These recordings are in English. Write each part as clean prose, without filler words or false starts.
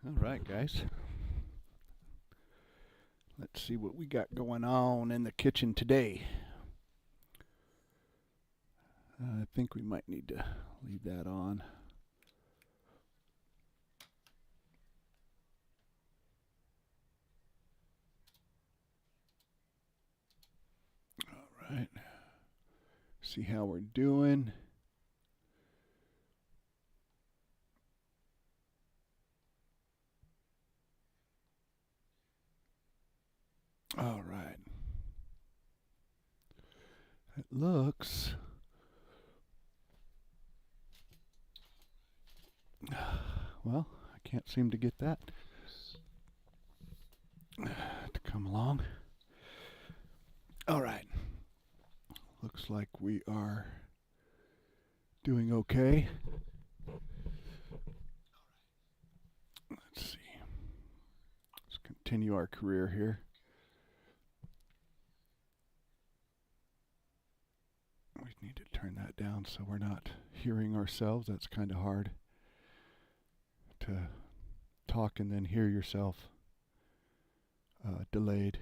All right, guys. Let's see what we got going on in the kitchen today. I think we might need to leave that on. All right. See how we're doing. All right. It looks. Well, I can't seem to get that to come along. All right. Looks like we are doing okay. Let's see. Let's continue our career here. We need to turn that down so we're not hearing ourselves. That's kind of hard to talk and then hear yourself delayed.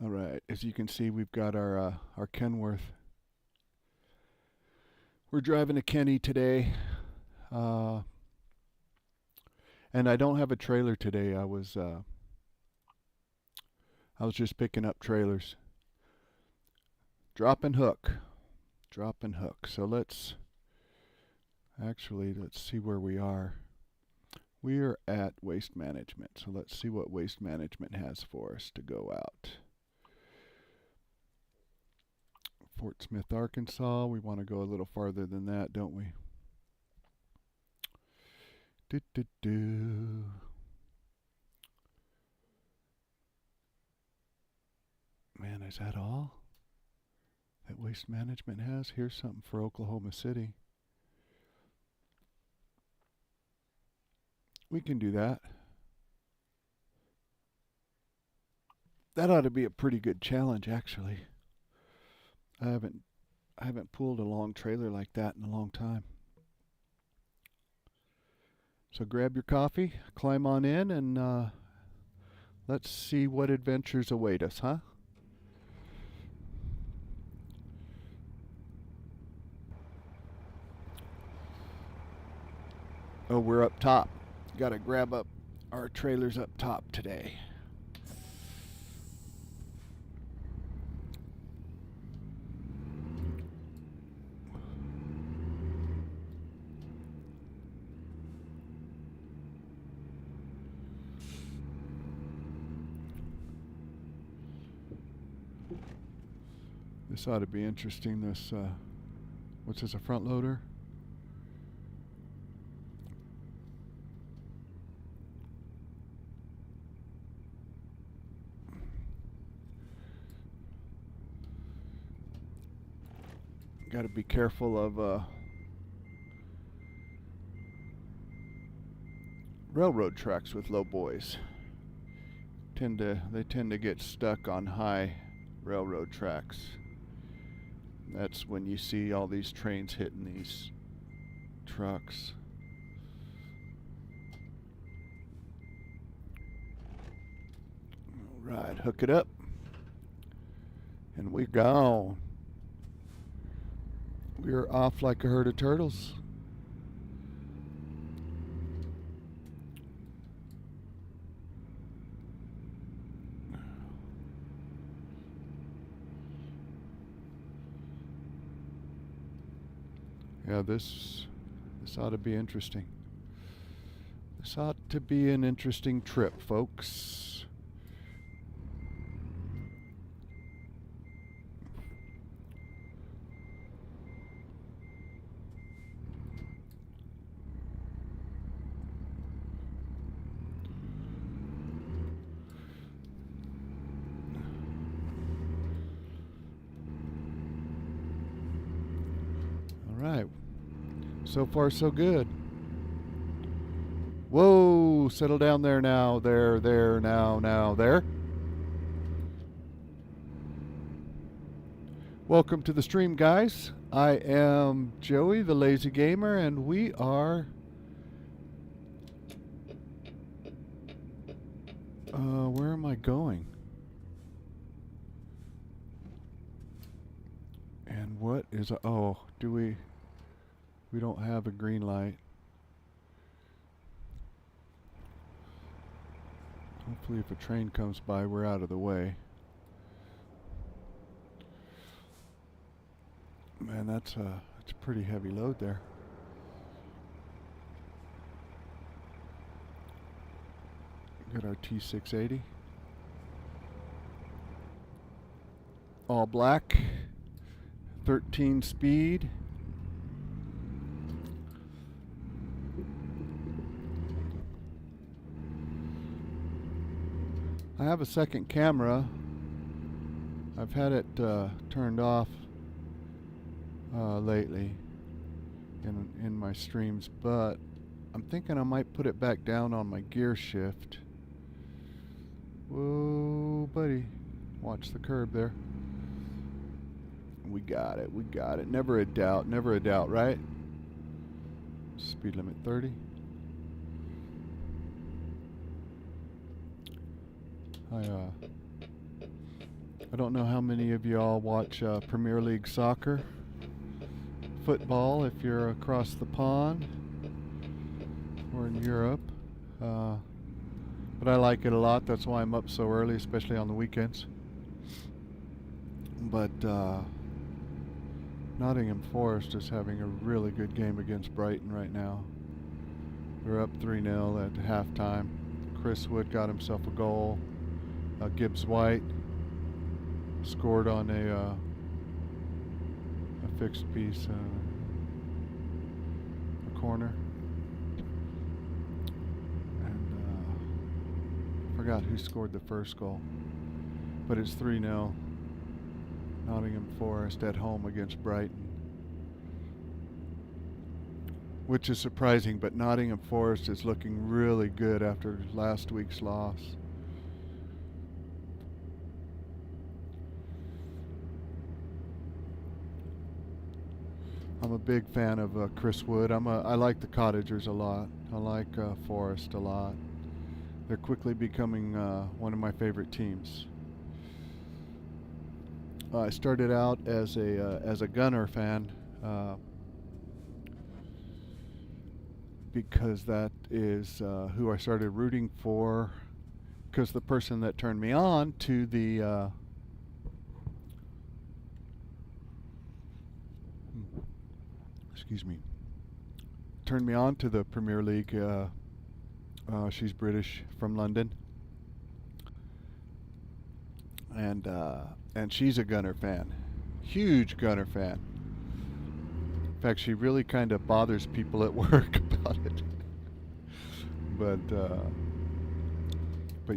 All right, as you can see, we've got our Kenworth. We're driving a Kenny today, and I don't have a trailer today. I was just picking up trailers. Drop and hook. So let's see where we are. We are at Waste Management. So let's see what Waste Management has for us to go out. Fort Smith, Arkansas. We want to go a little farther than that, don't we? Man, is that all that Waste Management has? Here's something for Oklahoma City. We can do that. That ought to be a pretty good challenge, actually. I haven't pulled a long trailer like that in a long time. So grab your coffee, climb on in, and let's see what adventures await us, huh? Oh, we're up top. Got to grab up our trailers up top today. This ought to be interesting. This, what's this, a front loader? Got to be careful of railroad tracks with Lowboys. They tend to get stuck on high railroad tracks. That's when you see all these trains hitting these trucks. All right, hook it up, and we're gone. We're off like a herd of turtles. Yeah, this ought to be interesting. This ought to be an interesting trip, folks. All right. So far, so good. Whoa, settle down there now. There, now, there. Welcome to the stream, guys. I am Joey, the Lazy Gamer, and we are Where am I going? And what is oh, we don't have a green light. Hopefully if a train comes by, we're out of the way. Man, that's a pretty heavy load there. Got our T680. All black. 13 speed. I have a second camera. I've had it turned off lately in my streams, but I'm thinking I might put it back down on my gear shift. Whoa, buddy. Watch the curb there. We got it. We got it. Never a doubt. Never a doubt, right? Speed limit 30. I don't know how many of y'all watch Premier League soccer, football if you're across the pond or in Europe. But I like it a lot. That's why I'm up so early, especially on the weekends. But Nottingham Forest is having a really good game against Brighton right now. They're up 3-0 at halftime. Chris Wood got himself a goal. Gibbs White scored on a fixed piece, a corner. And forgot who scored the first goal. But it's 3-0. Nottingham Forest at home against Brighton. Which is surprising, but Nottingham Forest is looking really good after last week's loss. I'm a big fan of Chris Wood. I like the Cottagers a lot. I like Forest a lot. They're quickly becoming one of my favorite teams. I started out as a Gunner fan because that is who I started rooting for. Because the person that turned me on to the turned me on to the Premier League. She's British from London, and she's a Gunner fan, huge Gunner fan. In fact, she really kind of bothers people at work about it. But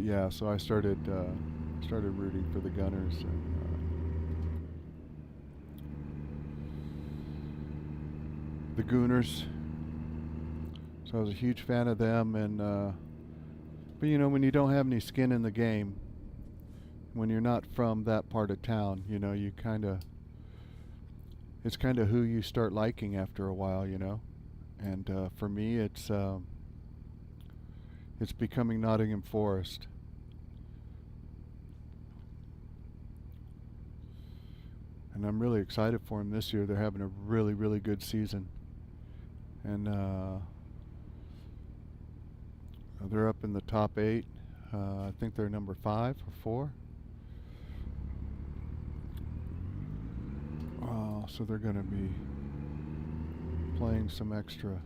yeah, so I started rooting for the Gunners. The Gooners. So I was a huge fan of them, and but you know, when you don't have any skin in the game, when you're not from that part of town, you know, you it's kind of who you start liking after a while, you know. And for me, it's becoming Nottingham Forest. And I'm really excited for them this year. They're having a really, really good season. And they're up in the top 8. I think they're number 5 or 4. So they're going to be playing some extra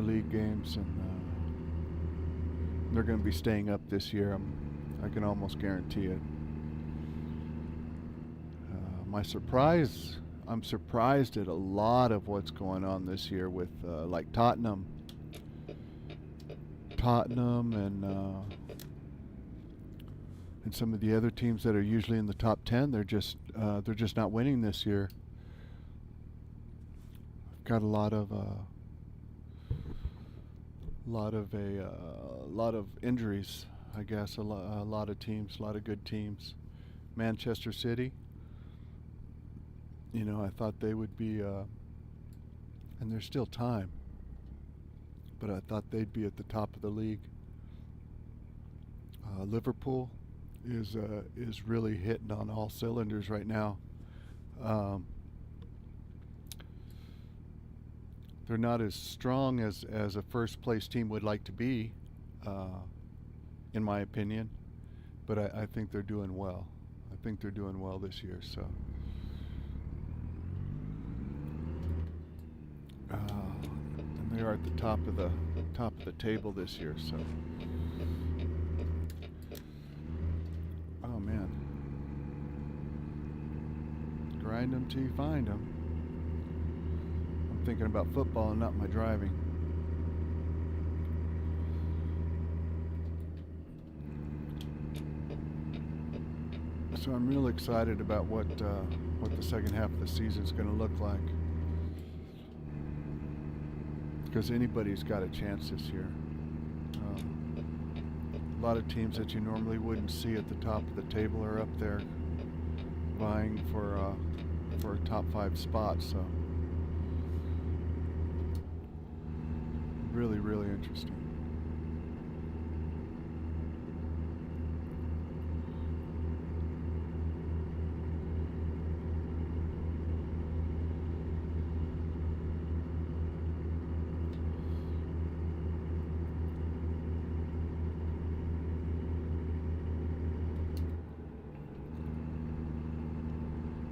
league games, and they're going to be staying up this year. I can almost guarantee it. I'm surprised at a lot of what's going on this year with like Tottenham and some of the other teams that are usually in the top 10. They're just not winning this year. Got a lot of injuries, I guess. A lot of teams, a lot of good teams. Manchester City. You know, I thought they would be, and there's still time. but I thought they'd be at the top of the league. Liverpool is really hitting on all cylinders right now. They're not as strong as a first place team would like to be, in my opinion, but I think they're doing well. I think they're doing well this year. So, and they are at the top of the table this year. So, oh man, grind them till you find them. I'm thinking about football and not my driving. So I'm real excited about what the second half of the season is going to look like, because anybody's got a chance this year. A lot of teams that you normally wouldn't see at the top of the table are up there vying for a top 5 spot. So really, really interesting.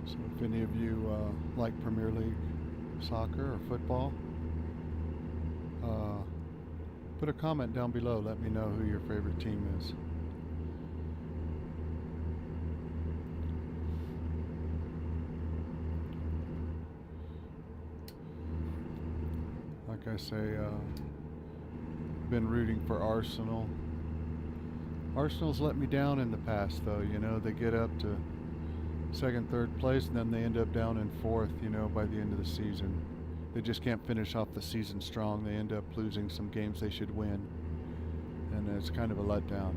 So if any of you like Premier League soccer or football, put a comment down below. Let me know who your favorite team is. Like I say, been rooting for Arsenal. Arsenal's let me down in the past, though. You know, they get up to second, third place, and then they end up down in fourth, you know, by the end of the season. They just can't finish off the season strong. They end up losing some games they should win, and it's kind of a letdown.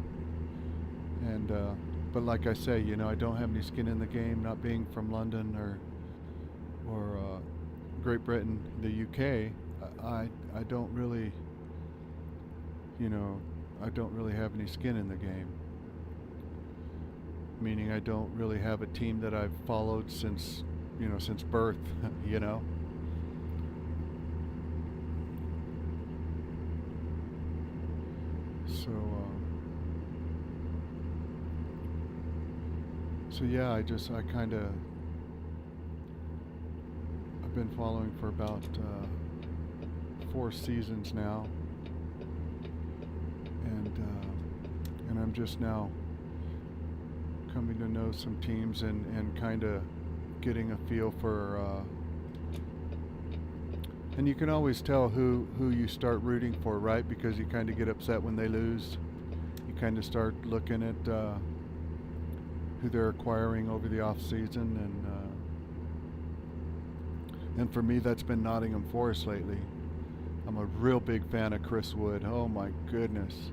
And but like I say, you know, I don't have any skin in the game, not being from London or Great Britain, the UK. I don't really, you know, I don't really have any skin in the game. Meaning I don't really have a team that I've followed since, you know, since birth, you know. So yeah, I've been following for about 4 seasons now, and I'm just now coming to know some teams and kind of getting a feel for, and you can always tell who you start rooting for, right? Because you kind of get upset when they lose. You kind of start looking at who they're acquiring over the off season, and for me, that's been Nottingham Forest lately. I'm a real big fan of Chris Wood. Oh my goodness,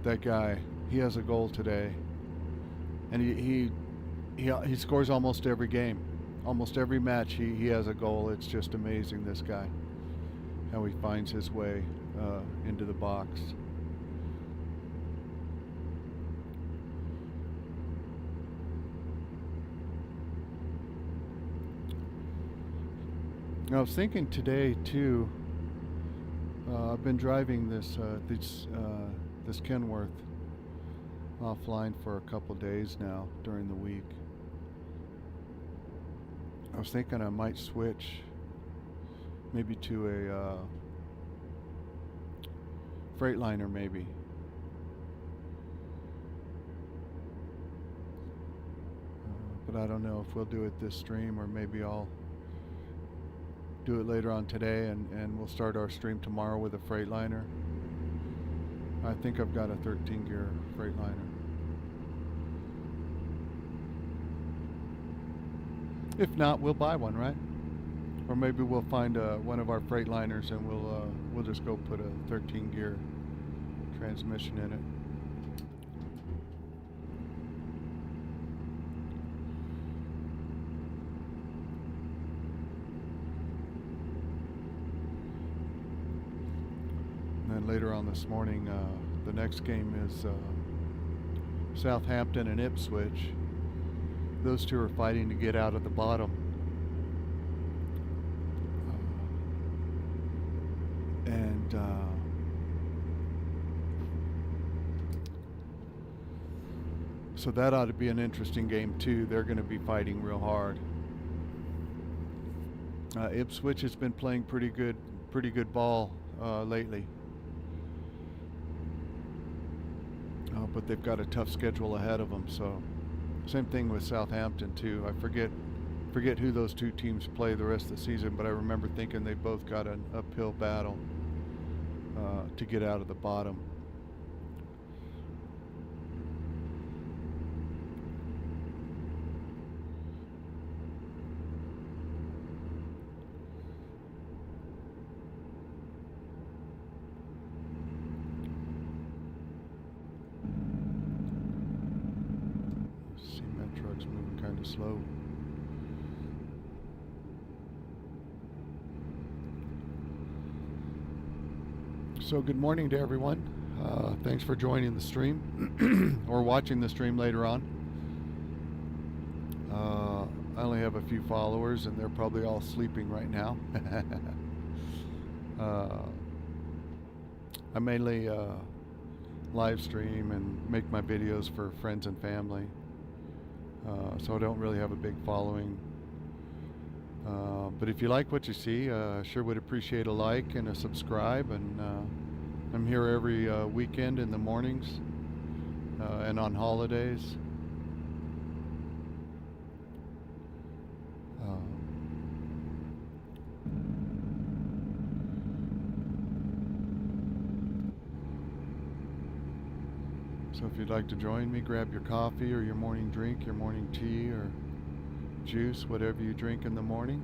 that guy! He has a goal today, and he scores almost every game, almost every match. He has a goal. It's just amazing, this guy, how he finds his way into the box. I was thinking today too. I've been driving this Kenworth offline for a couple days now during the week. I was thinking I might switch maybe to a Freightliner, maybe. But I don't know if we'll do it this stream, or maybe I'll do it later on today, and we'll start our stream tomorrow with a Freightliner. I think I've got a 13-gear Freightliner. If not, we'll buy one, right? Or maybe we'll find one of our Freightliners and we'll just go put a 13-gear transmission in it. And later on this morning, the next game is Southampton and Ipswich. Those two are fighting to get out of the bottom. So that ought to be an interesting game too. They're going to be fighting real hard. Ipswich has been playing pretty good ball lately. But they've got a tough schedule ahead of them. So same thing with Southampton too. I forget who those two teams play the rest of the season, but I remember thinking they both got an uphill battle to get out of the bottom. Cement truck's moving kind of slow. So good morning to everyone. Thanks for joining the stream or watching the stream later on. I only have a few followers and they're probably all sleeping right now. I mainly live stream and make my videos for friends and family. So I don't really have a big following. But if you like what you see, sure would appreciate a like and a subscribe. And I'm here every weekend in the mornings and on holidays. So if you'd like to join me, grab your coffee or your morning drink, your morning tea or juice, whatever you drink in the morning,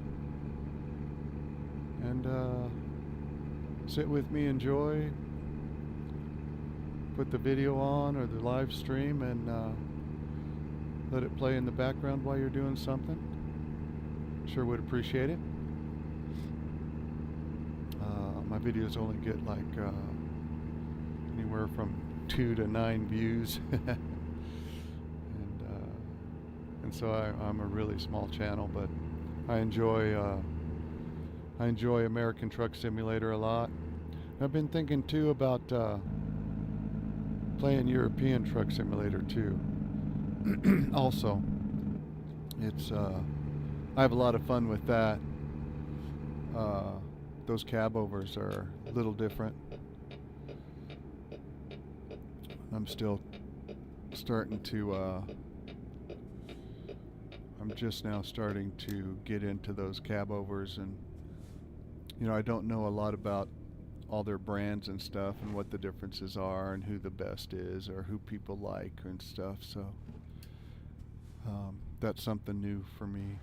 and sit with me, enjoy, put the video on or the live stream and let it play in the background while you're doing something. Sure would appreciate it. My videos only get like anywhere from 2 to 9 views. And so I'm a really small channel, but I enjoy American Truck Simulator a lot. I've been thinking too about playing European Truck Simulator too. Also, it's I have a lot of fun with that. Those cab overs are a little different. I'm still starting to I'm just now starting to get into those cab overs, and you know, I don't know a lot about all their brands and stuff and what the differences are and who the best is or who people like and stuff, so that's something new for me.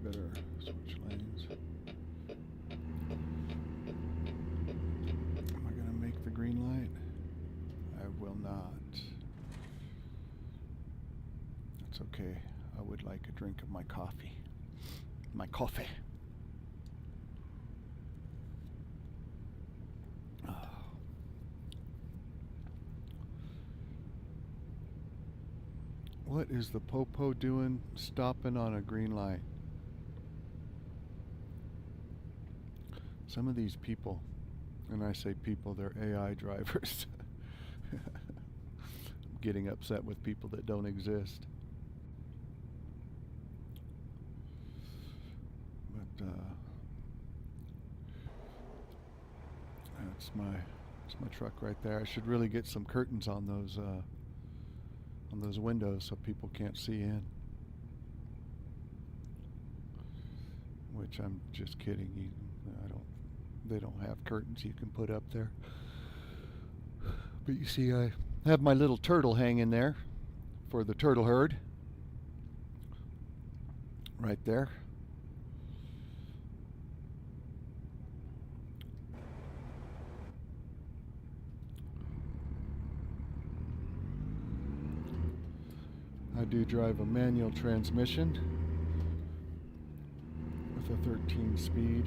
Better switch lanes. Am I going to make the green light? I will not. That's okay. I would like a drink of my coffee. My coffee. What is the popo doing stopping on a green light? Some of these people, and I say people, they're AI drivers. I'm getting upset with people that don't exist. But that's my truck right there. I should really get some curtains on those windows so people can't see in. Which I'm just kidding. They don't have curtains you can put up there. But you see, I have my little turtle hanging there for the turtle herd. Right there. I do drive a manual transmission with a 13 speed,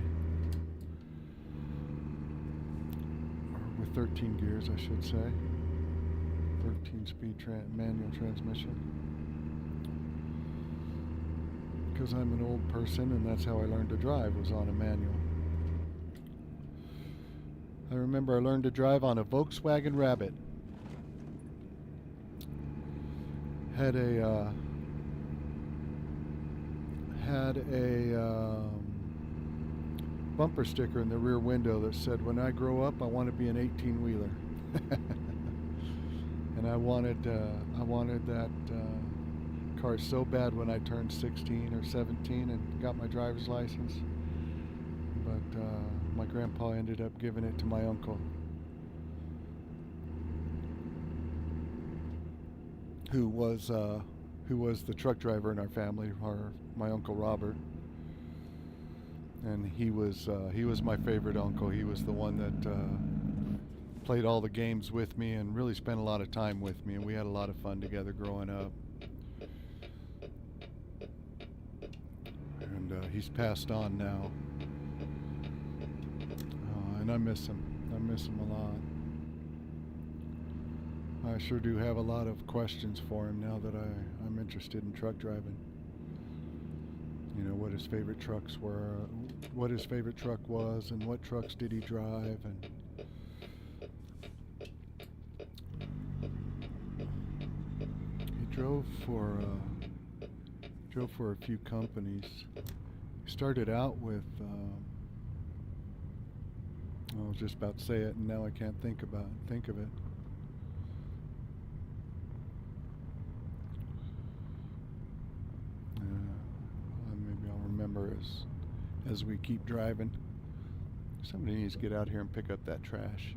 or with 13 gears I should say, 13 speed manual transmission, because I'm an old person and that's how I learned to drive, was on a manual. I remember I learned to drive on a Volkswagen Rabbit. Had a bumper sticker in the rear window that said, "When I grow up, I want to be an 18-wheeler." And I wanted that car so bad when I turned 16 or 17 and got my driver's license. But my grandpa ended up giving it to my uncle, who was the truck driver in our family, my Uncle Robert. And he was my favorite uncle. He was the one that played all the games with me and really spent a lot of time with me, and we had a lot of fun together growing up. And he's passed on now. And I miss him. I miss him a lot. I sure do have a lot of questions for him now that I'm interested in truck driving. You know, what his favorite trucks were, what his favorite truck was, and what trucks did he drive, and he drove for a few companies. He started out with I was just about to say it, and now I can't think of it. Maybe I'll remember as we keep driving. Somebody needs to get out here and pick up that trash.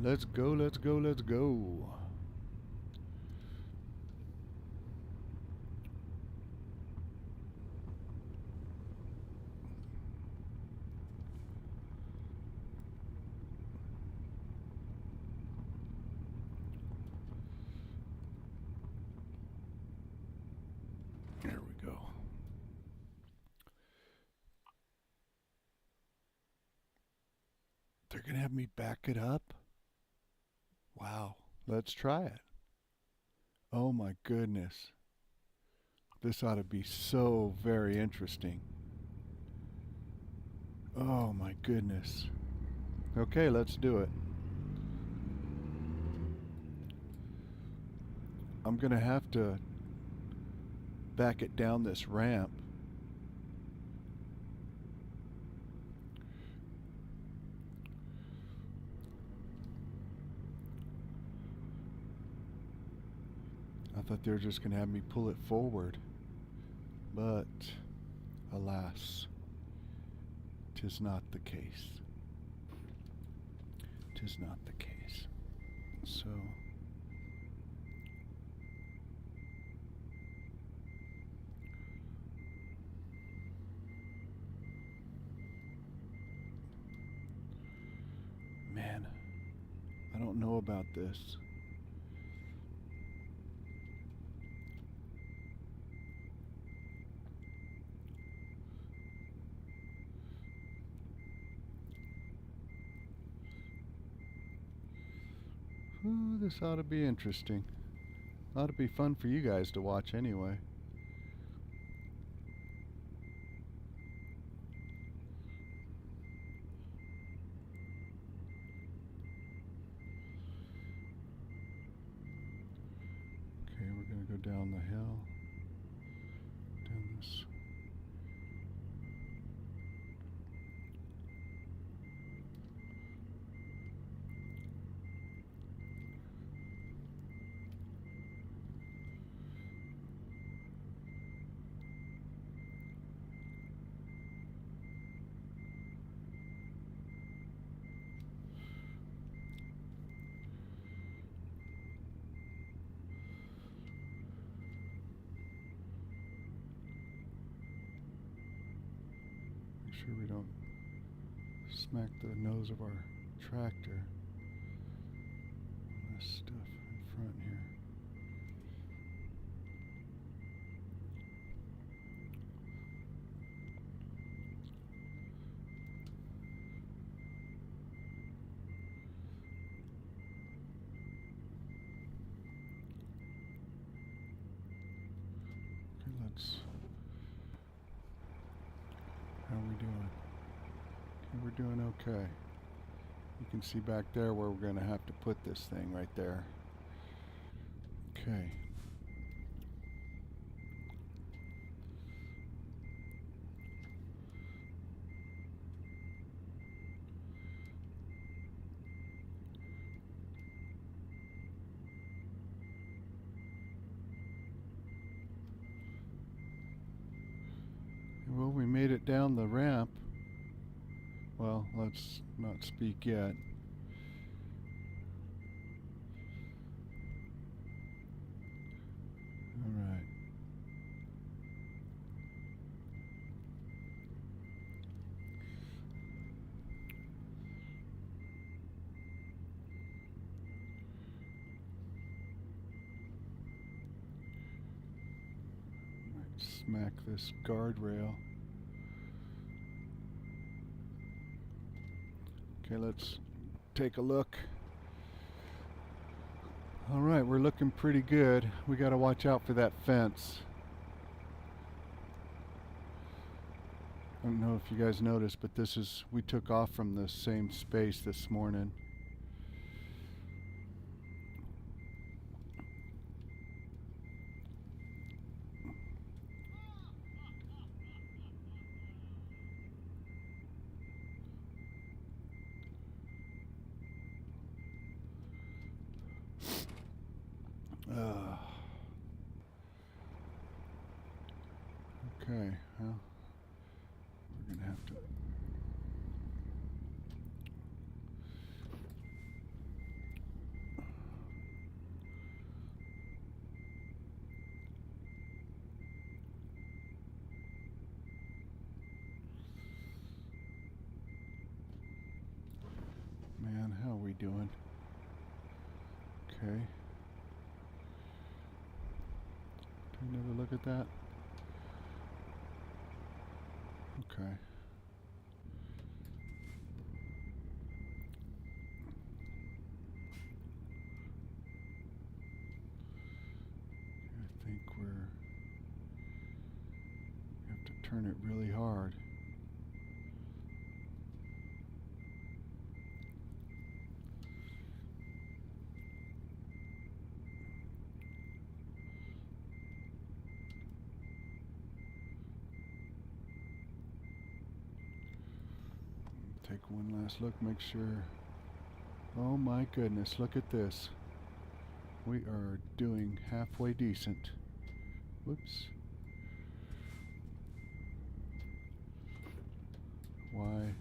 Let's go, let's go, let's go. There we go. They're gonna have me back it up? Wow, let's try it. Oh my goodness. This ought to be so very interesting. Oh my goodness. Okay, let's do it. I'm gonna have to back it down this ramp. I thought they were just going to have me pull it forward, but alas, 'tis not the case. 'Tis not the case. So man, I don't know about this. Ooh, this ought to be interesting. Ought to be fun for you guys to watch anyway. Okay, we're going to go down the hill. Down this. sure we don't smack the nose of our tractor. All this stuff in front here. Okay, let's. How are we doing? Okay, we're doing okay. You can see back there where we're going to have to put this thing right there. Okay. Well, we made it down the ramp. Well, let's not speak yet. All right. Might smack this guardrail. Okay, let's take a look. All right, we're looking pretty good. We got to watch out for that fence. I don't know if you guys noticed, but we took off from the same space this morning. Okay, well, we're gonna have to. Man, how are we doing? Okay. Take another look at that. Okay. I think we have to turn it really hard. Take one last look, make sure. Oh my goodness, look at this. We are doing halfway decent. Whoops. Why?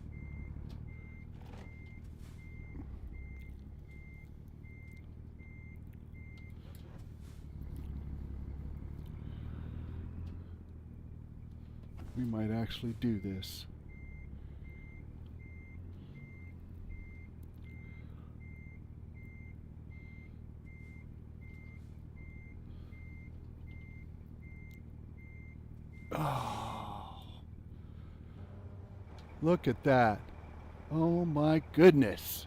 We might actually do this. Oh, look at that. Oh my goodness.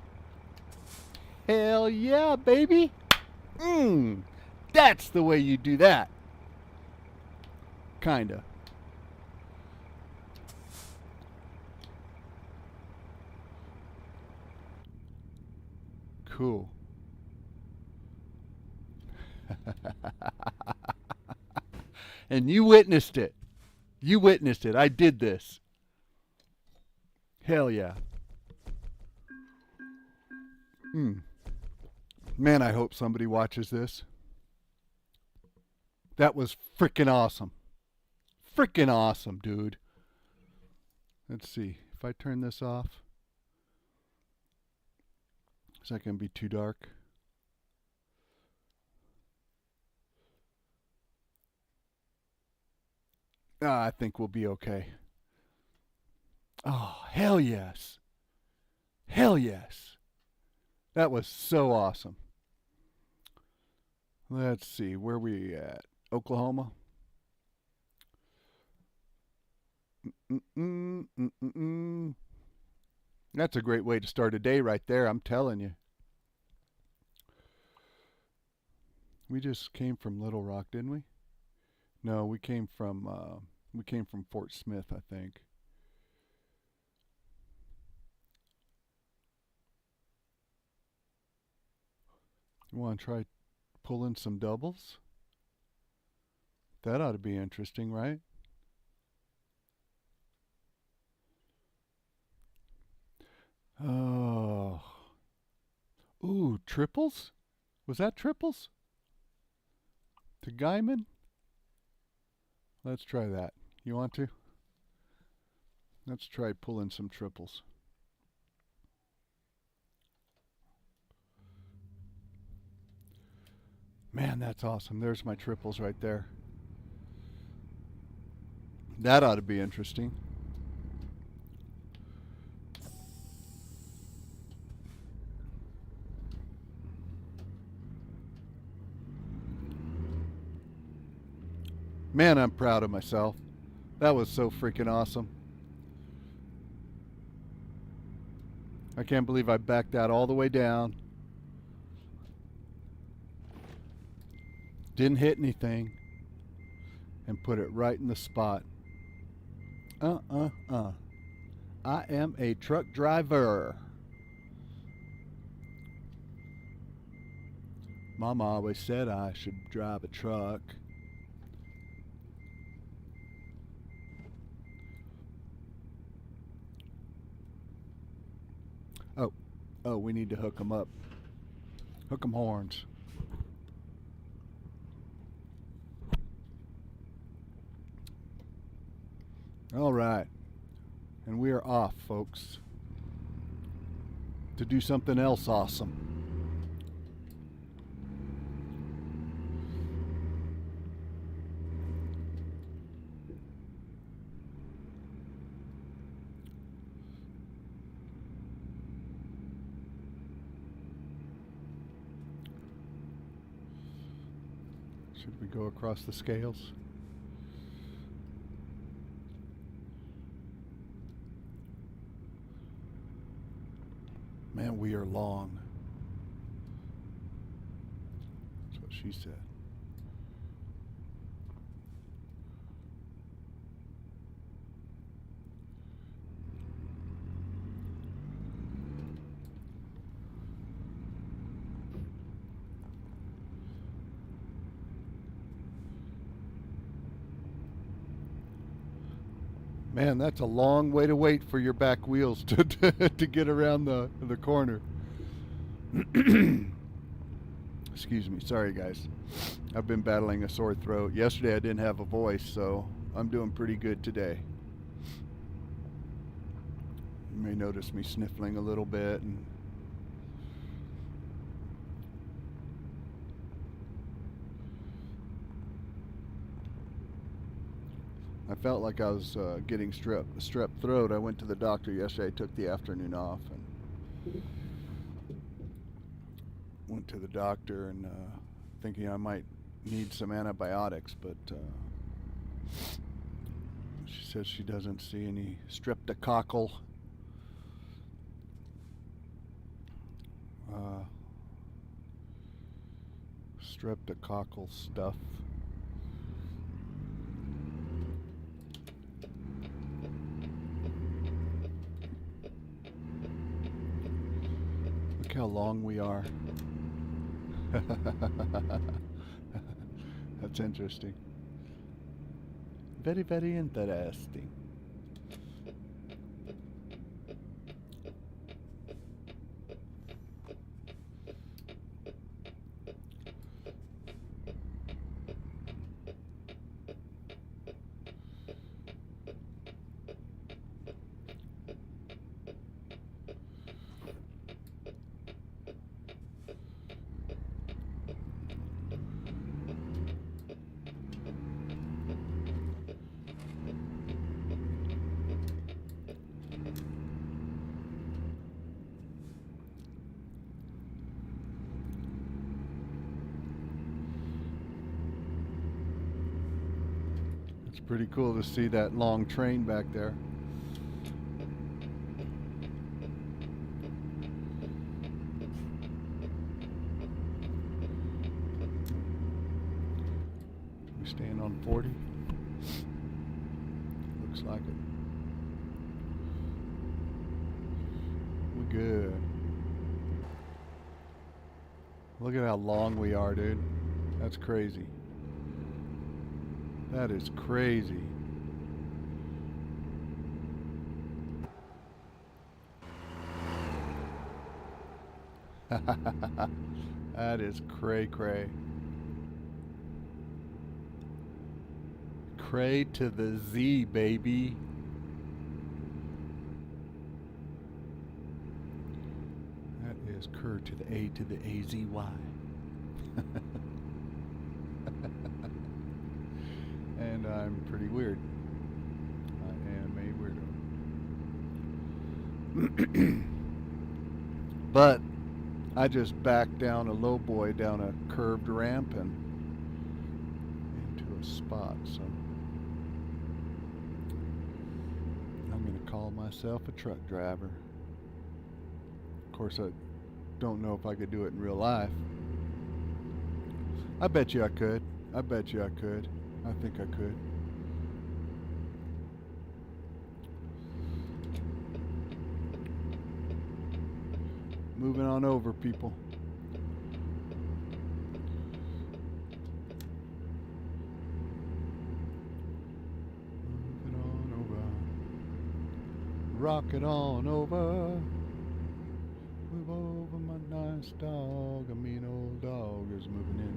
Hell yeah, baby. That's the way you do that. Kinda. Cool. And you witnessed it. You witnessed it. I did this. Hell yeah. Man, I hope somebody watches this. That was freaking awesome. Freaking awesome, dude. Let's see. If I turn this off, is that going to be too dark? I think we'll be okay. Oh, hell yes. Hell yes. That was so awesome. Let's see, where we at? Oklahoma? Mm-mm. That's a great way to start a day right there, I'm telling you. We just came from Little Rock, didn't we? No, we came from Fort Smith, I think. You want to try pulling some doubles? That ought to be interesting, right? Oh. Ooh, triples? Was that triples? To Guyman? Let's try that. You want to? Let's try pulling some triples. Man, that's awesome. There's my triples right there. That ought to be interesting. Man, I'm proud of myself. That was so freaking awesome. I can't believe I backed that all the way down. Didn't hit anything. And put it right in the spot. I am a truck driver. Mama always said I should drive a truck. Oh, we need to hook them up. Hook them horns. All right. And we are off, folks, to do something else awesome. Should we go across the scales? Man, we are long. That's what she said. Man, that's a long way to wait for your back wheels to get around the corner. Excuse me. Sorry, guys. I've been battling a sore throat. Yesterday I didn't have a voice, so I'm doing pretty good today. You may notice me sniffling a little bit. I felt like I was getting strep throat. I went to the doctor yesterday. I took the afternoon off and went to the doctor and thinking I might need some antibiotics, but she says she doesn't see any streptococcal stuff. Look how long we are. That's interesting. Very, very interesting. It's pretty cool to see that long train back there. We staying on 40? Looks like it. We're good. Look at how long we are, dude. That's crazy. That is crazy. That is cray cray. Cray to the Z, baby. That is cur to the A to the AZY. And I'm pretty weird. I am a weirdo. But I just backed down a Lowboy down a curved ramp and into a spot, so I'm going to call myself a truck driver. Of course, I don't know if I could do it in real life. I bet you I could. I bet you I could. I think I could. Moving on over, people. Moving on over. Rock it on over. Move over, my nice dog. A mean old dog is moving in.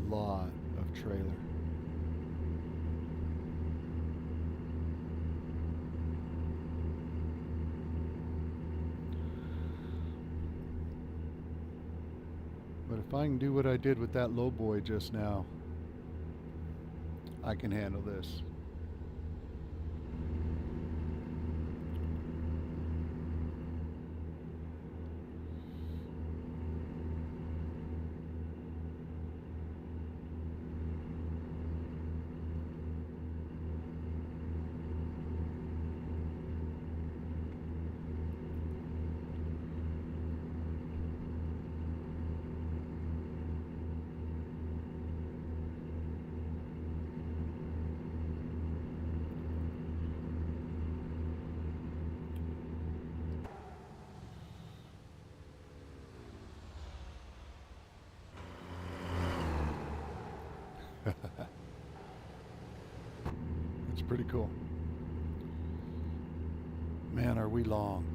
Lot of trailer. But if I can do what I did with that Lowboy just now, I can handle this. It's pretty cool. Man, are we long.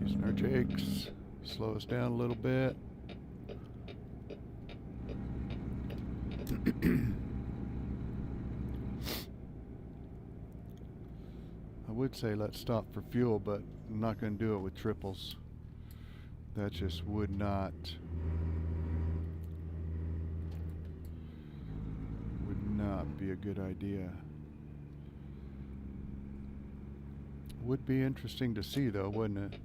Using our jakes. Slow us down a little bit. I would say let's stop for fuel, but I'm not going to do it with triples. That just would not be a good idea. Would be interesting to see though, wouldn't it?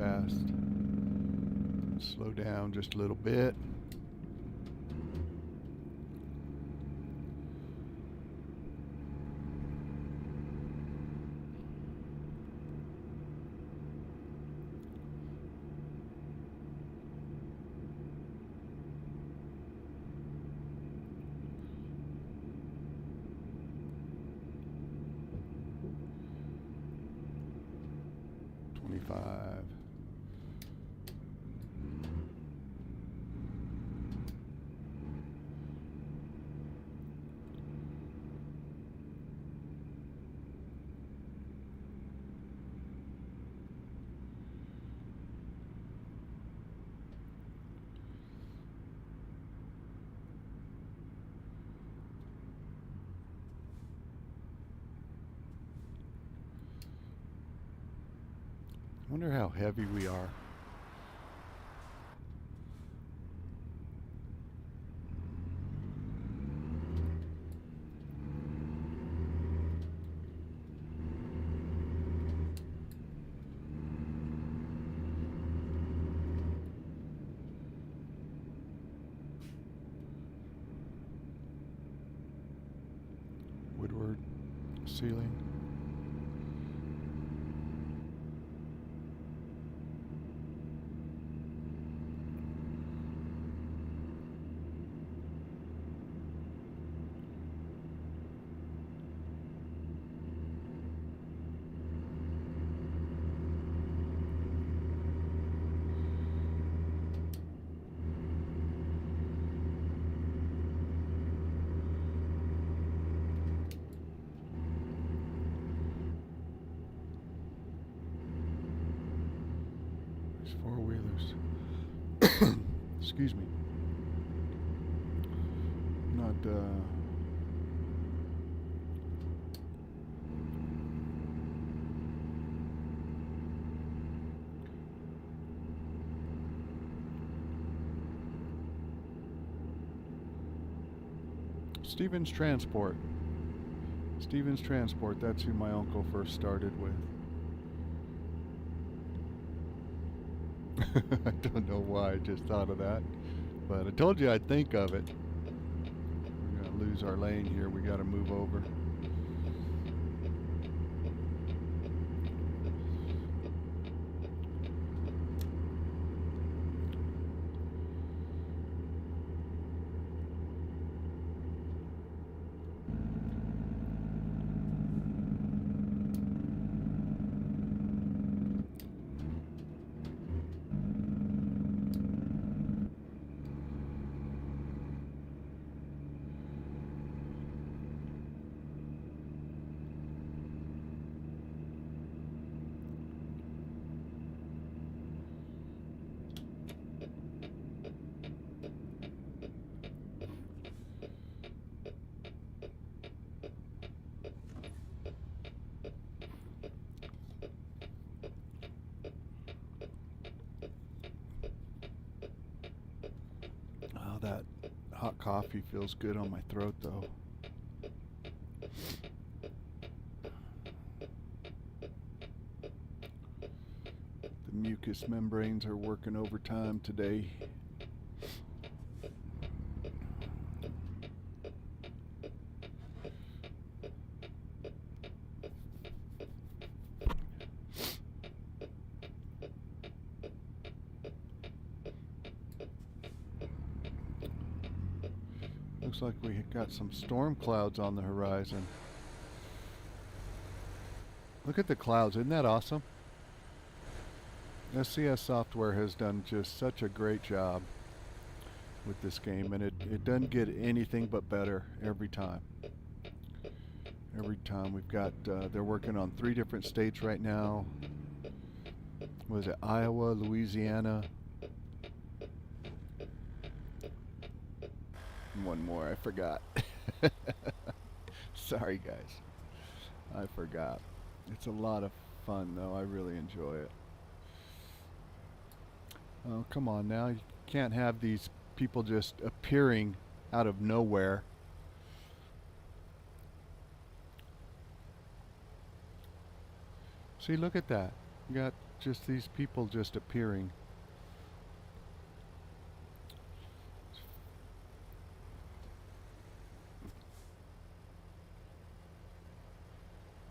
fast. Slow down just a little bit. Five. I wonder how heavy we are. Woodward ceiling. Four-wheelers. Excuse me. Not Stevens Transport. Stevens Transport, that's who my uncle first started with. I don't know why I just thought of that, but I told you I'd think of it. We're gonna lose our lane here. We gotta move over. Oh, that hot coffee feels good on my throat, though. The mucous membranes are working overtime today. Looks like we got some storm clouds on the horizon. Look at the clouds, isn't that awesome? SCS Software has done just such a great job with this game, and it doesn't get anything but better every time. Every time we've got, they're working on 3 different states right now. Was it Iowa, Louisiana? One more, I forgot. Sorry guys, I forgot. It's a lot of fun though, I really enjoy it. Oh, come on now, you can't have these people just appearing out of nowhere. See, look at that. You got just these people just appearing.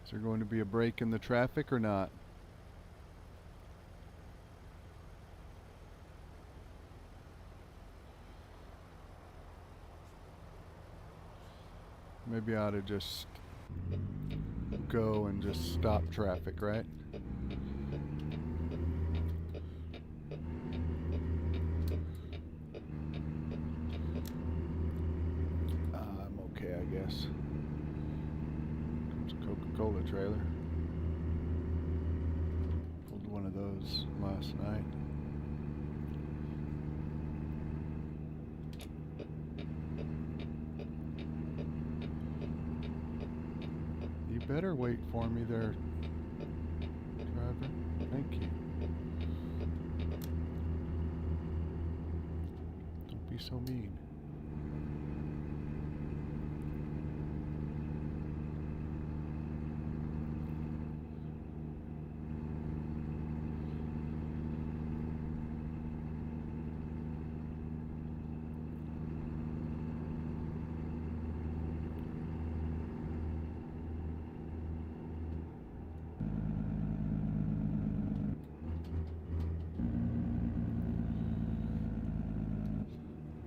Is there going to be a break in the traffic or not? Maybe I ought to just go and just stop traffic, right? I'm okay, I guess. Comes a Coca-Cola trailer. Pulled one of those last night. You better wait for me there, driver. Thank you. Don't be so mean.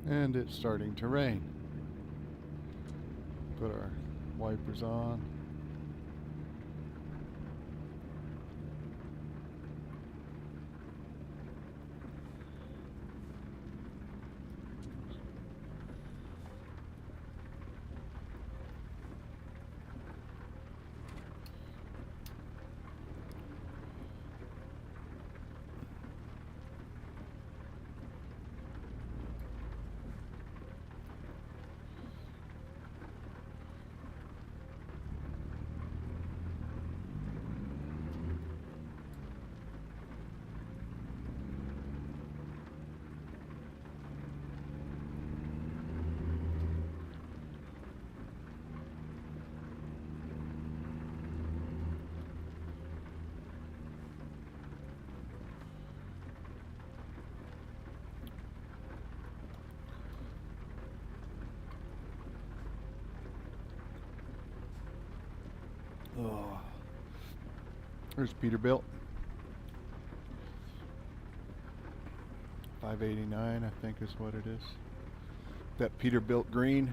And it's starting to rain. Put our wipers on. Oh, there's Peterbilt. 589, I think is what it is. That Peterbilt green.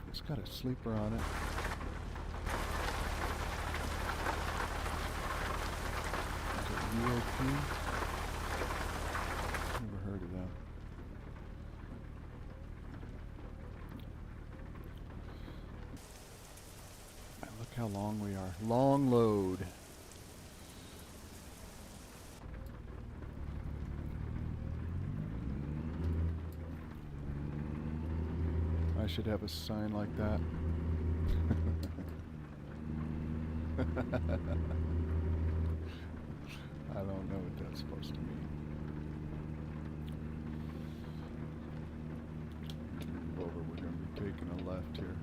It's got a sleeper on it. Is it UOP? Never heard of them. Look how long we are. Long load. I should have a sign like that. I don't know what that's supposed to mean. Move over, we're going to be taking a left here.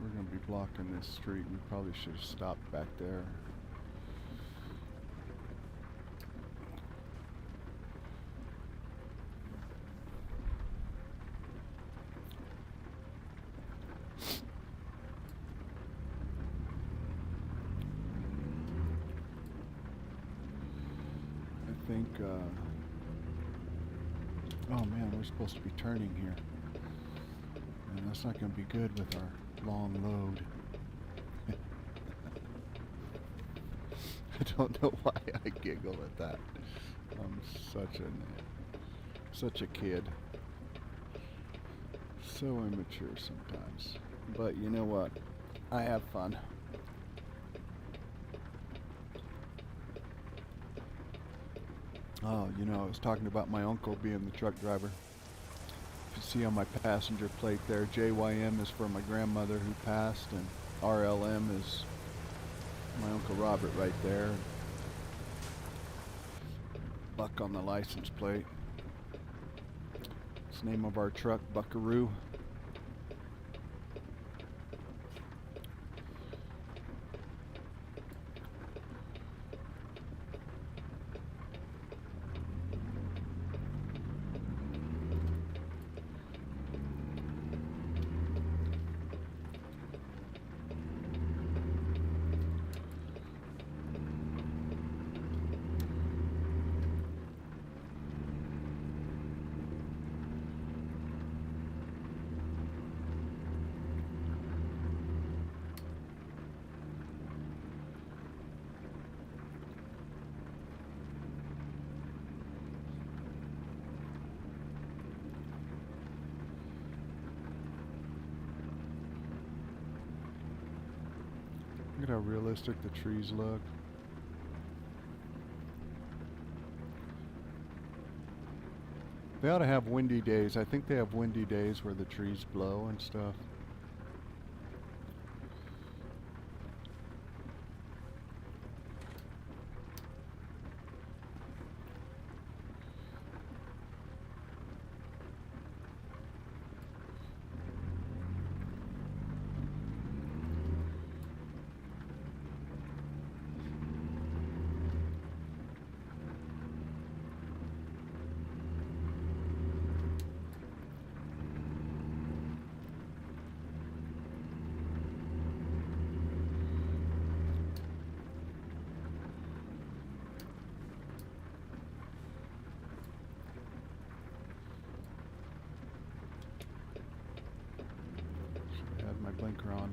We're going to be blocking this street. We probably should have stopped back there. I think, oh man, we're supposed to be turning here. And that's not going to be good with our long load. I don't know why I giggle at that. I'm such a kid. So immature sometimes. But you know what? I have fun. Oh, you know, I was talking about my uncle being the truck driver. If you see on my passenger plate there, JYM is for my grandmother who passed, and RLM is my Uncle Robert right there. Buck on the license plate. It's the name of our truck, Buckaroo. Look at how realistic the trees look. They ought to have windy days. I think they have windy days where the trees blow and stuff. My blinker on.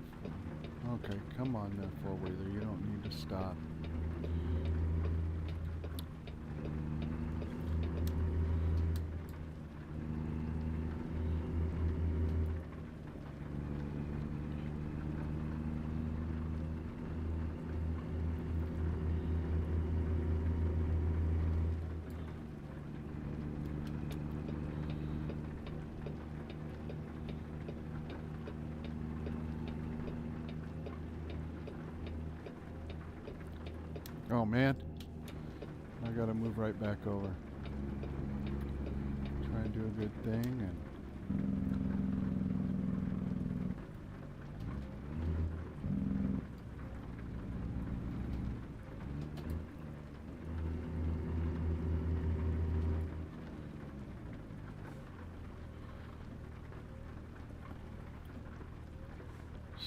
Okay, come on there, four-wheeler. You don't need to stop. Oh man, I gotta move right back over. Try and do a good thing and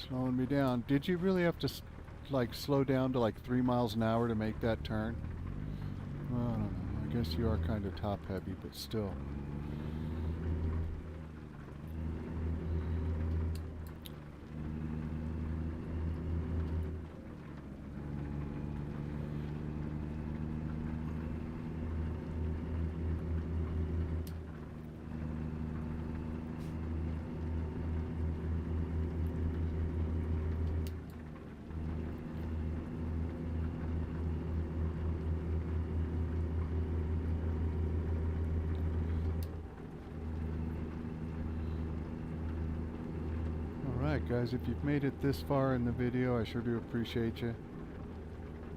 slowing me down. Did you really have to like slow down to like 3 miles an hour to make that turn? Well, I don't know. I guess you are kind of top heavy, but still. Alright guys, if you've made it this far in the video, I sure do appreciate you.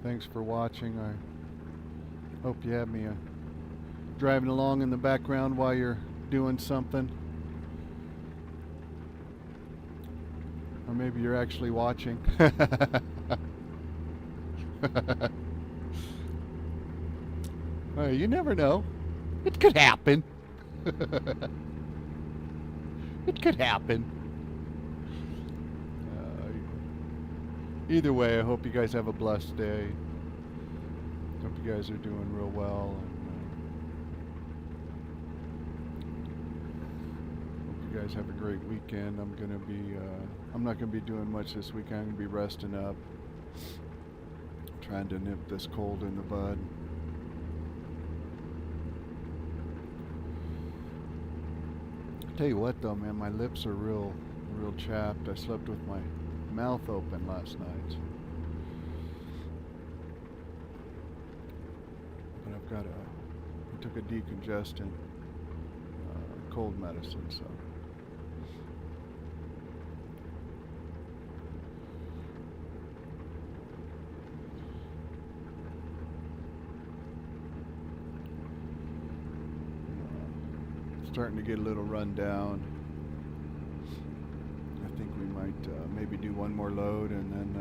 Thanks for watching. I hope you have me driving along in the background while you're doing something. Or maybe you're actually watching. You never know. It could happen. It could happen. Either way, I hope you guys have a blessed day. Hope you guys are doing real well. And, hope you guys have a great weekend. I'm not gonna be doing much this weekend. I'm gonna be resting up, trying to nip this cold in the bud. Tell you what though, man, my lips are real chapped. I slept with my mouth open last night. But I took a decongestant cold medicine, so. Starting to get a little run down. I think we might maybe do one more load and then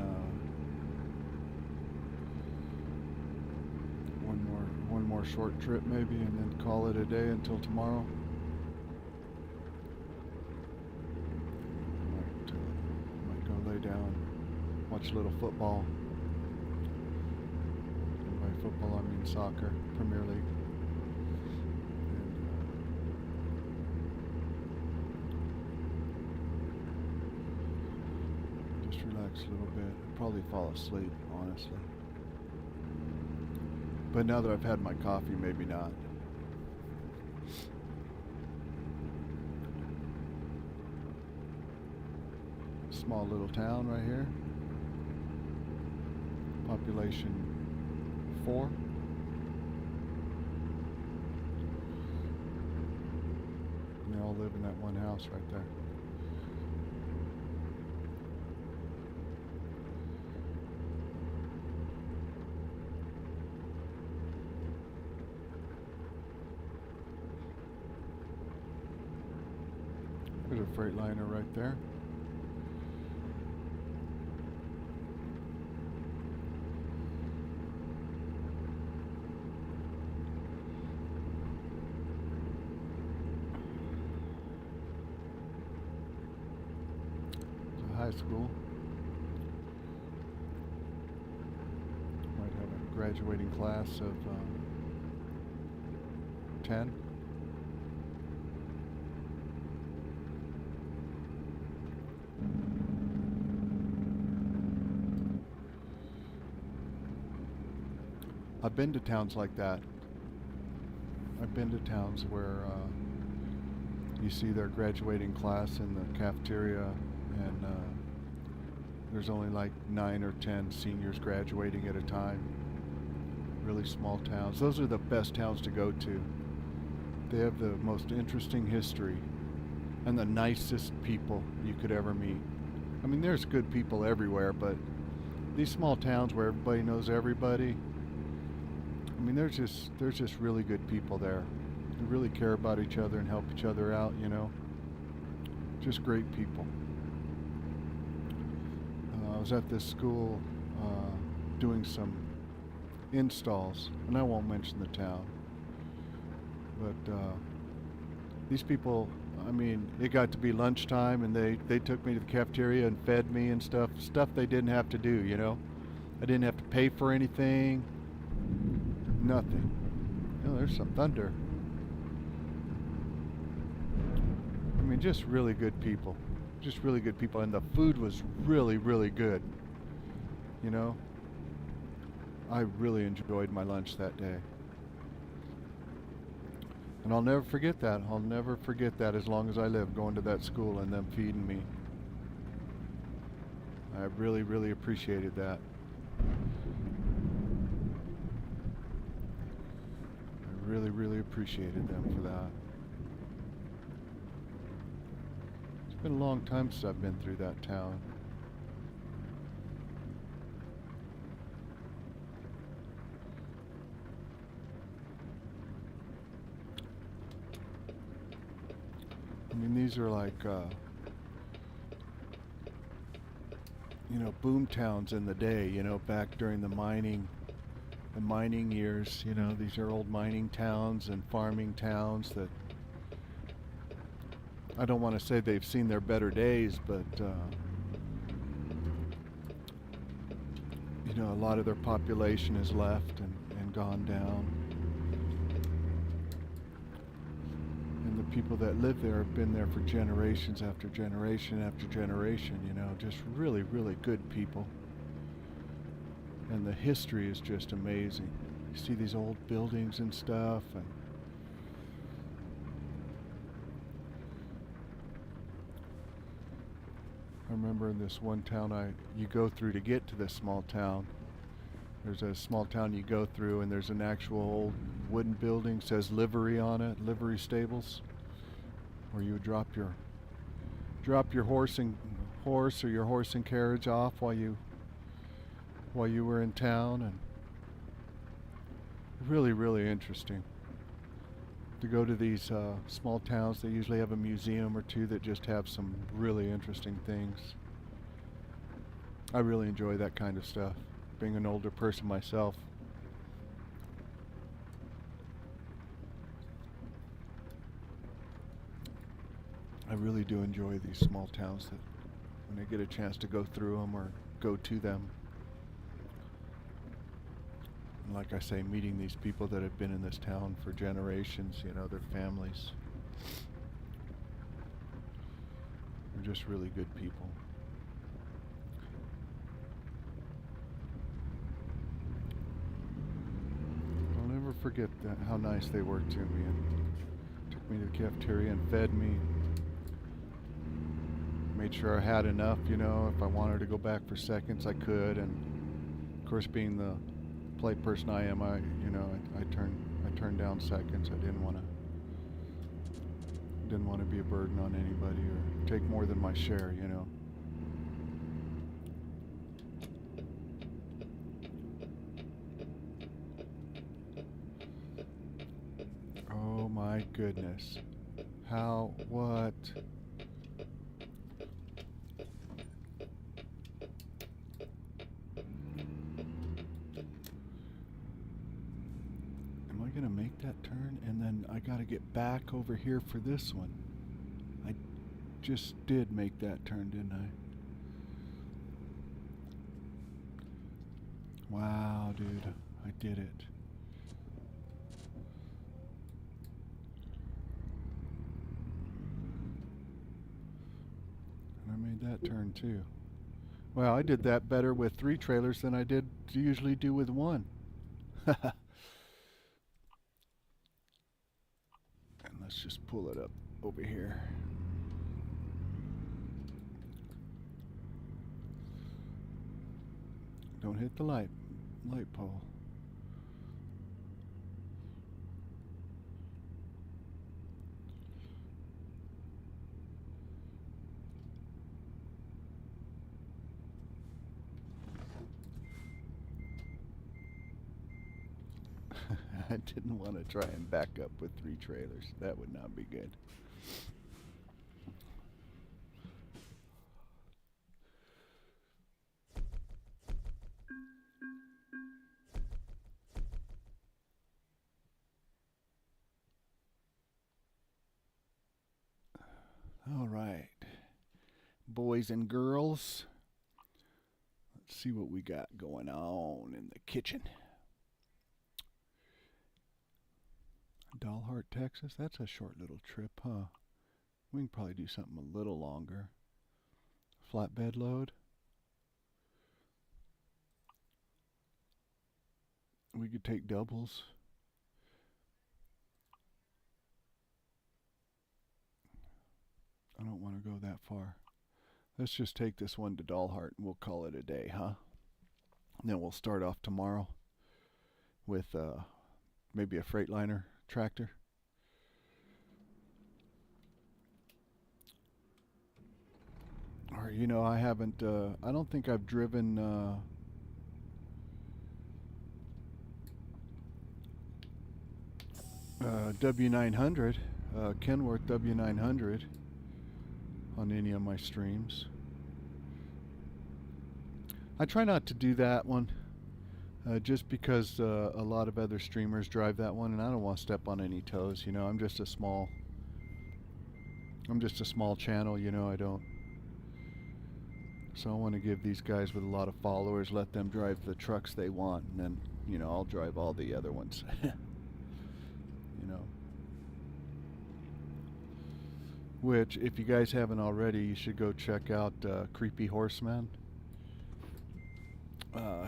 one more short trip maybe, and then call it a day until tomorrow. Might go lay down, watch a little football. And by football I mean soccer, Premier League. Relax a little bit. Probably fall asleep, honestly. But now that I've had my coffee, maybe not. Small little town right here. Population 4. And they all live in that one house right there. There's a Freightliner right there. It's a high school. Might have a graduating class of 10. I've been to towns like that. I've been to towns where you see their graduating class in the cafeteria, and there's only like 9 or 10 seniors graduating at a time. Really small towns. Those are the best towns to go to. They have the most interesting history and the nicest people you could ever meet. I mean, there's good people everywhere, but these small towns where everybody knows everybody, I mean, there's just really good people there. They really care about each other and help each other out, you know. Just great people. I was at this school doing some installs, and I won't mention the town, but these people, I mean, it got to be lunchtime, and they took me to the cafeteria and fed me and stuff they didn't have to do, you know. I didn't have to pay for anything. Nothing. Oh, there's some thunder. I mean, just really good people. Just really good people. And the food was really, really good. You know? I really enjoyed my lunch that day. And I'll never forget that. I'll never forget that as long as I live, going to that school and them feeding me. I really, really appreciated that. Really, really appreciated them for that. It's been a long time since I've been through that town. I mean, these are like, you know, boom towns in the day, you know, back during the mining years. You know, these are old mining towns and farming towns that I don't want to say they've seen their better days, but you know, a lot of their population has left and gone down, and the people that live there have been there for generations after generation after generation, you know, just really, really good people. And the history is just amazing. You see these old buildings and stuff, and I remember in this one town you go through to get to this small town. There's a small town you go through, and there's an actual old wooden building, says livery on it, livery stables. where you would drop your horse or your horse and carriage off while you were in town, and really, really interesting to go to these small towns. They usually have a museum or two that just have some really interesting things. I really enjoy that kind of stuff, being an older person myself. I really do enjoy these small towns that when I get a chance to go through them or go to them. And like I say, meeting these people that have been in this town for generations, you know, their families. They're just really good people. I'll never forget how nice they were to me, and took me to the cafeteria and fed me. Made sure I had enough, you know, if I wanted to go back for seconds I could, and of course being the polite person I am, I turned down seconds. I didn't want to be a burden on anybody or take more than my share, you know. Oh my goodness. What? Am I gonna make that turn? And then I gotta get back over here for this one. I just did make that turn, didn't I? Wow, dude, I did it. And I made that turn too. Well, I did that better with 3 trailers than I did usually do with 1. And let's just pull it up over here. Don't hit the light pole. I didn't want to try and back up with 3 trailers. That would not be good. All right, boys and girls, let's see what we got going on in the kitchen. Dalhart, Texas. That's a short little trip, huh? We can probably do something a little longer. Flatbed load. We could take doubles. I don't want to go that far. Let's just take this one to Dalhart and we'll call it a day, huh? And then we'll start off tomorrow with maybe a Freightliner tractor. Or, you know, I haven't, I don't think I've driven W900, Kenworth W900 on any of my streams. I try not to do that one just because a lot of other streamers drive that one, and I don't want to step on any toes. You know, I'm just a small channel, you know. I don't. So I want to give these guys with a lot of followers, let them drive the trucks they want, and then, you know, I'll drive all the other ones. You know. Which, if you guys haven't already, you should go check out Creepy Horseman.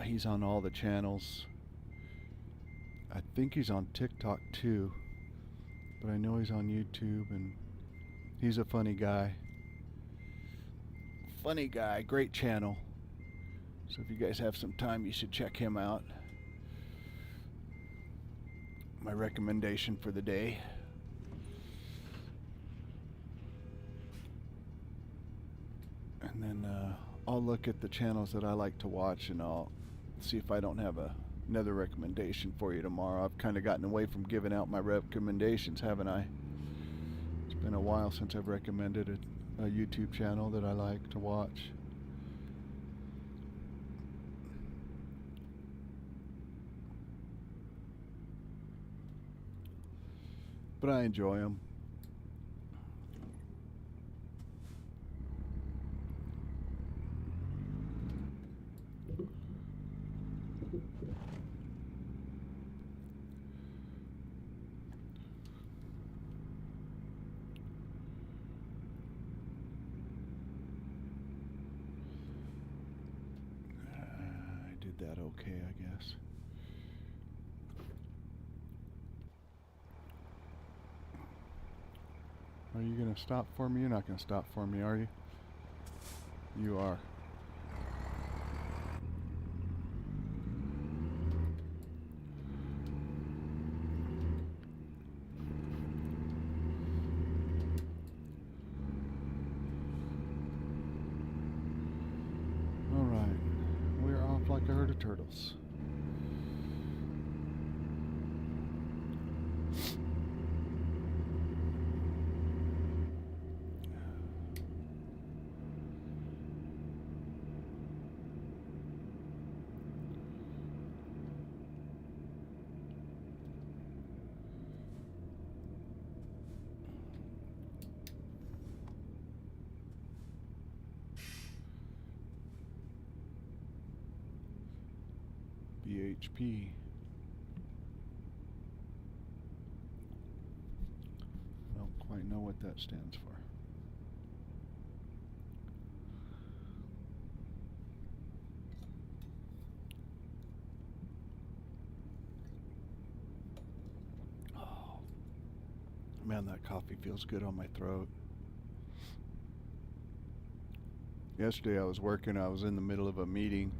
He's on all the channels. I think he's on TikTok too, but I know he's on YouTube, and he's a funny guy. Funny guy, great channel. So if you guys have some time, you should check him out. My recommendation for the day. and I'll look at the channels that I like to watch, and I'll see if I don't have another recommendation for you tomorrow. I've kind of gotten away from giving out my recommendations, haven't I? It's been a while since I've recommended a YouTube channel that I like to watch. But I enjoy them. I did that okay, I guess. Are you going to stop for me? You're not going to stop for me, are you? You are. All right. We're off like a herd of turtles. BHP. I don't quite know what that stands for. Oh, man, that coffee feels good on my throat. Yesterday I was working, I was in the middle of a meeting.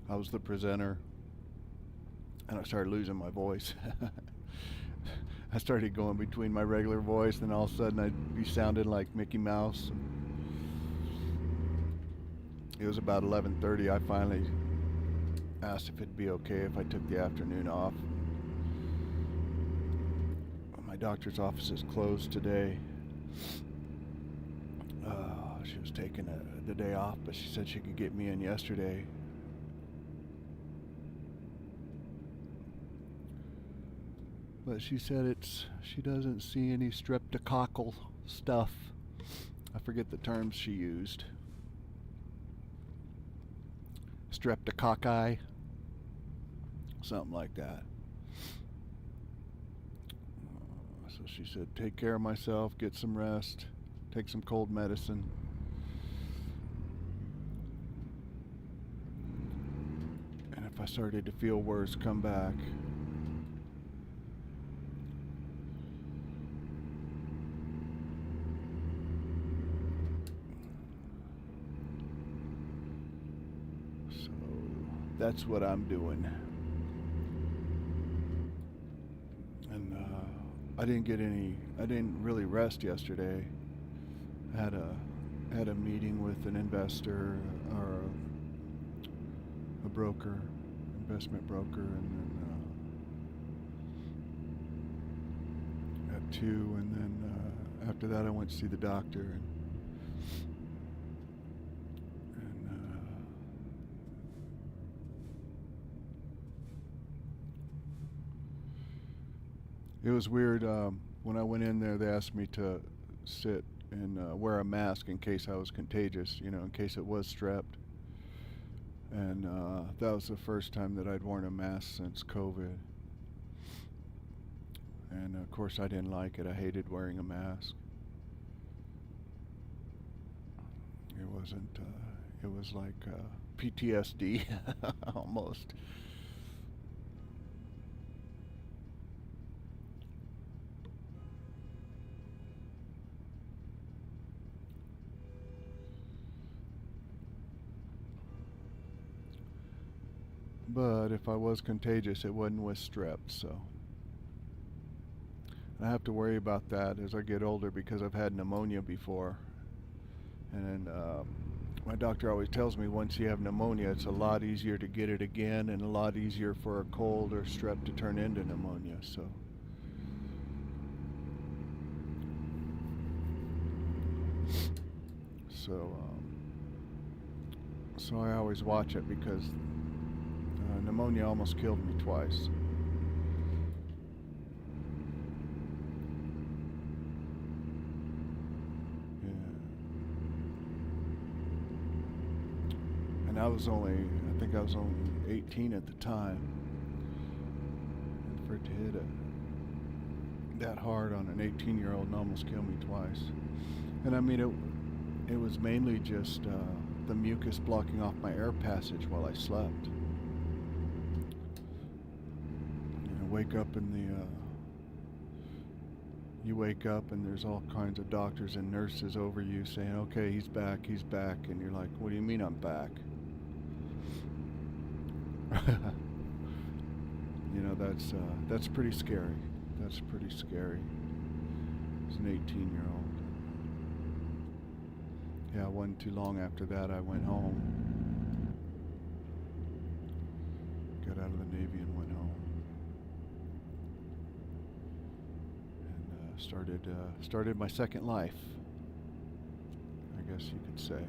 I was the presenter, and I started losing my voice. I started going between my regular voice, and all of a sudden I'd be sounding like Mickey Mouse. It was about 11:30. I finally asked if it'd be okay if I took the afternoon off. My doctor's office is closed today. She was taking the day off, but she said she could get me in yesterday. But she said she doesn't see any streptococcal stuff. I forget the terms she used. Streptococci, something like that. So she said, take care of myself, get some rest, take some cold medicine. And if I started to feel worse, come back. So that's what I'm doing. And I didn't really rest yesterday. I had a meeting with an investor or a broker, investment broker, and then at 2, and then after that I went to see the doctor, and it was weird. When I went in there, they asked me to sit and wear a mask in case I was contagious, in case it was strep. And that was the first time that I'd worn a mask since COVID. And of course I didn't like it. I hated wearing a mask. It wasn't, it was like PTSD almost. But if I was contagious, it wasn't with strep, so I have to worry about that as I get older because I've had pneumonia before. And then my doctor always tells me once you have pneumonia, it's a lot easier to get it again and a lot easier for a cold or strep to turn into pneumonia. So I always watch it because pneumonia almost killed me twice. And I think I was only 18 at the time. And for it to hit that hard on an 18-year-old and almost kill me twice. And I mean, it was mainly just the mucus blocking off my air passage while I slept. You wake up and there's all kinds of doctors and nurses over you saying, okay, he's back, and you're like, what do you mean I'm back? You know, that's pretty scary. That's pretty scary. As an 18-year-old. Yeah, it wasn't too long after that I went home. Got out of the Navy and went home. And started my second life, I guess you could say.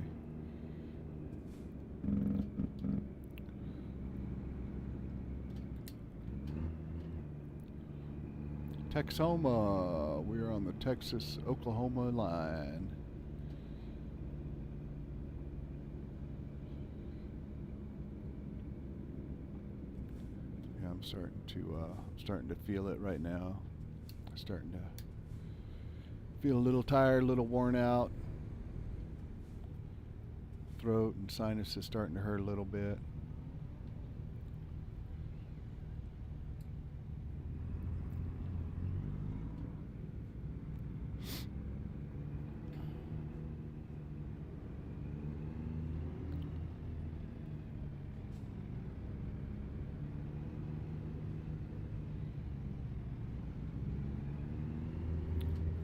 Texoma. We're on the Texas-Oklahoma line. Yeah, I'm starting to feel it right now. I'm starting to feel a little tired, a little worn out. Throat and sinuses starting to hurt a little bit.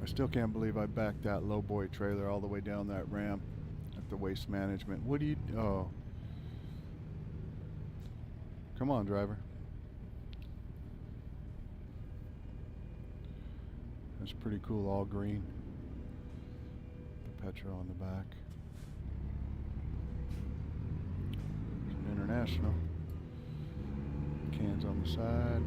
I still can't believe I backed that Lowboy trailer all the way down that ramp at the Waste Management. What do you... Oh. Come on, driver. That's pretty cool, all green. The Petro on the back. There's an International. Cans on the side.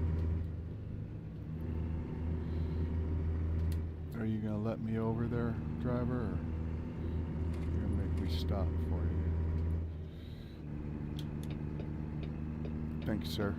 Are you going to let me over there, driver, or you're going to make me stop for you? Thank you, sir.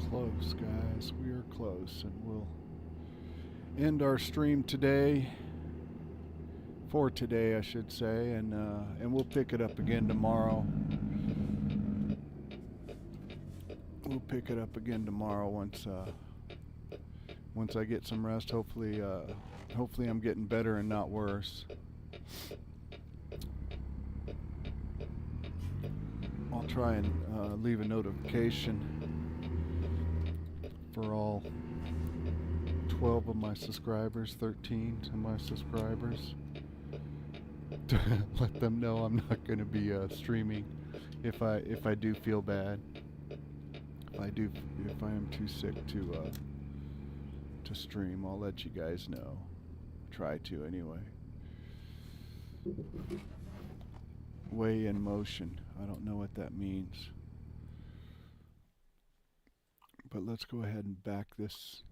close, guys. We are close, and we'll end our stream today. For today, I should say, and we'll pick it up again tomorrow. We'll pick it up again tomorrow once I get some rest. Hopefully I'm getting better and not worse. I'll try and leave a notification for all 12 of my subscribers, 13 of my subscribers, to let them know I'm not going to be streaming if I do feel bad. If I am too sick to stream, I'll let you guys know. Try to anyway. Way in motion. I don't know what that means. But let's go ahead and back this.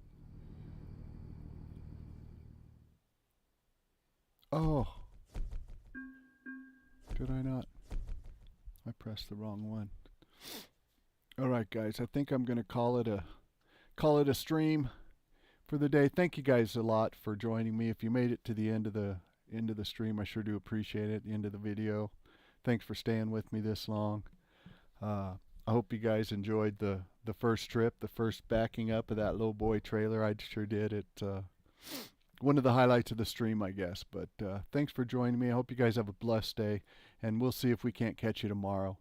Oh. Did I not? I pressed the wrong one. All right, guys. I think I'm going to call it a stream for the day. Thank you guys a lot for joining me. If you made it to the end of the stream, I sure do appreciate it. The end of the video. Thanks for staying with me this long. I hope you guys enjoyed the first trip, the first backing up of that Lowboy trailer. I sure did. It one of the highlights of the stream, I guess. But thanks for joining me. I hope you guys have a blessed day, and we'll see if we can't catch you tomorrow.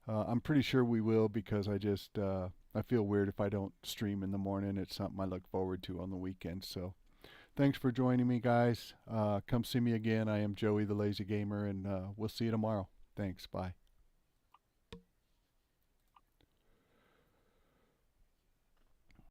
I'm pretty sure we will, because I feel weird if I don't stream in the morning. It's something I look forward to on the weekend. So thanks for joining me, guys. Come see me again. I am Joey the Lazy Gamer, and we'll see you tomorrow. Thanks. Bye.